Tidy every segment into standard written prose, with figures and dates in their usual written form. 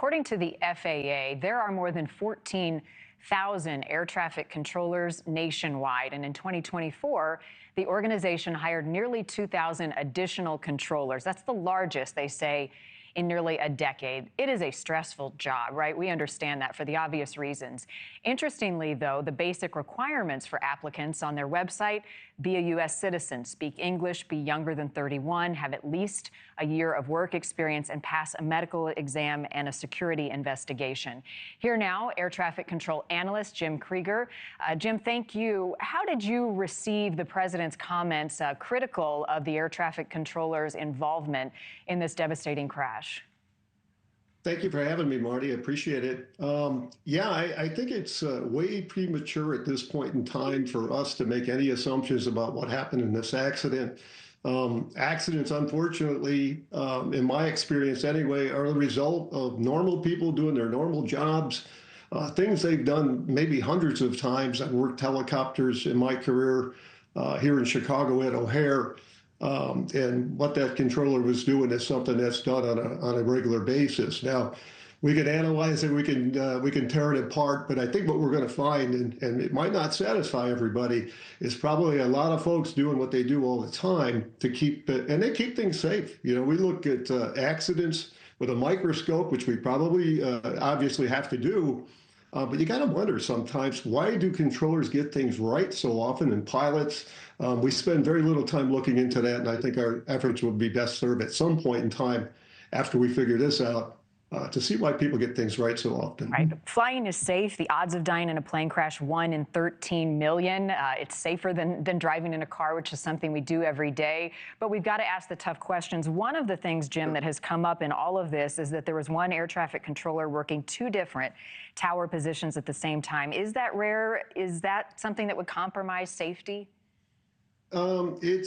according to the FAA, there are more than 14,000 air traffic controllers nationwide. And in 2024, the organization hired nearly 2,000 additional controllers. That's the largest, they say, in nearly a decade. It is a stressful job, right? We understand that for the obvious reasons. Interestingly, though, the basic requirements for applicants on their website: be a U.S. citizen, speak English, be younger than 31, have at least a year of work experience, and pass a medical exam and a security investigation. Here now, air traffic control analyst Jim Krieger. Jim, thank you. How did you receive the president's comments critical of the air traffic controllers' involvement in this devastating crash? Thank you for having me, Marty. I appreciate it. I think it's way premature at this point in time for us to make any assumptions about what happened in this accident. Accidents, unfortunately, in my experience anyway, are the result of normal people doing their normal jobs, things they've done maybe hundreds of times. I've worked helicopters in my career here in Chicago at O'Hare. And what that controller was doing is something that's done on a regular basis. Now, we can analyze it, we can tear it apart, but I think what we're going to find, and it might not satisfy everybody, is probably a lot of folks doing what they do all the time to keep it, and they keep things safe. You know, we look at accidents with a microscope, which we probably obviously have to do. But you got to wonder sometimes, why do controllers get things right so often, and pilots? We spend very little time looking into that, and I think our efforts would be best served at some point in time after we figure this out to see why people get things right so often. Right. Flying is safe. The odds of dying in a plane crash, 1 in 13 million. It's safer than driving in a car, which is something we do every day. But we've got to ask the tough questions. One of the things, Jim, that has come up in all of this is that there was one air traffic controller working 2 different tower positions at the same time. Is that rare? Is that something that would compromise safety? It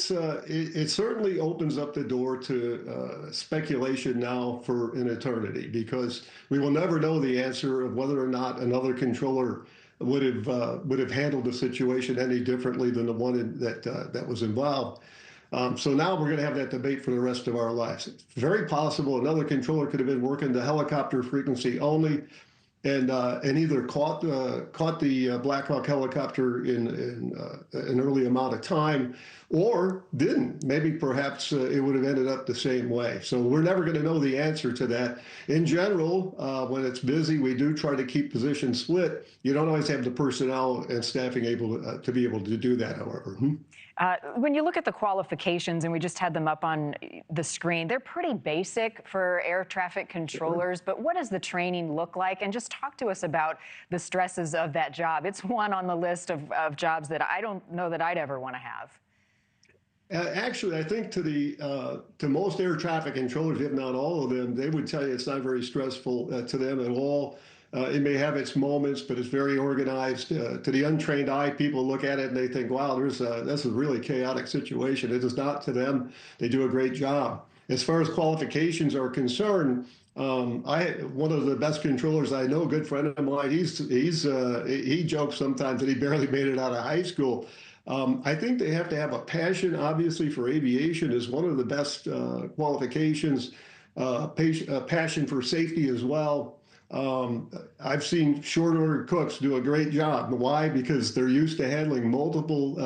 certainly opens up the door to speculation now for an eternity, because we will never know the answer of whether or not another controller would have handled the situation any differently than the one that was involved. So now we're going to have that debate for the rest of our lives. It's very possible another controller could have been working the helicopter frequency only, and either caught the Black Hawk helicopter in an early amount of time, or didn't. Maybe perhaps it would have ended up the same way. So we're never going to know the answer to that. In general, when it's busy, we do try to keep positions split. You don't always have the personnel and staffing able to be able to do that, however. When you look at the qualifications, and we just had them up on the screen, they're pretty basic for air traffic controllers, but what does the training look like? And just talk to us about the stresses of that job. It's one on the list of jobs that I don't know that I'd ever want to have. Actually, I think to most air traffic controllers, if not all of them, they would tell you it's not very stressful to them at all. It may have its moments, but it's very organized. To the untrained eye, people look at it and they think, wow, this is a really chaotic situation. It is not to them. They do a great job. As far as qualifications are concerned, one of the best controllers I know, a good friend of mine, he jokes sometimes that he barely made it out of high school. I think they have to have a passion, obviously, for aviation is one of the best qualifications, passion for safety as well. I've seen short order cooks do a great job. Why? Because they're used to handling multiple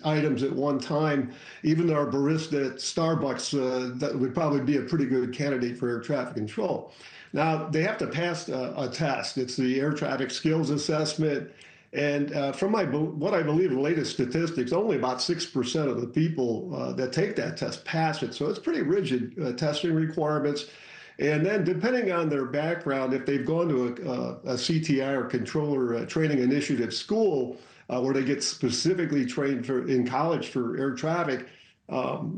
items at one time. Even our barista at Starbucks, that would probably be a pretty good candidate for air traffic control. Now, they have to pass a test. It's the air traffic skills assessment. And from what I believe the latest statistics, only about 6% of the people that take that test pass it. So it's pretty rigid testing requirements. And then depending on their background, if they've gone to a CTI or controller training initiative school where they get specifically trained in college for air traffic,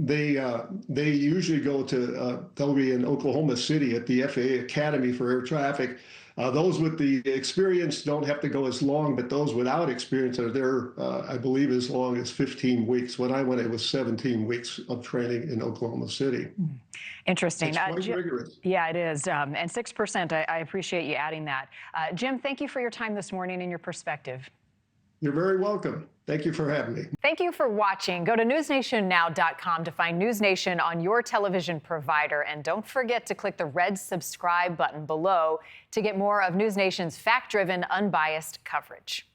they usually go to, they'll be in Oklahoma City at the FAA Academy for Air Traffic. Those with the experience don't have to go as long, but those without experience are there, I believe, as long as 15 weeks. When I went, it was 17 weeks of training in Oklahoma City. Interesting. It's quite rigorous. Yeah, it is. And 6%, I appreciate you adding that. Jim, thank you for your time this morning and your perspective. You're very welcome. Thank you for having me. Thank you for watching. Go to newsnationnow.com to find NewsNation on your television provider. And don't forget to click the red subscribe button below to get more of NewsNation's fact-driven, unbiased coverage.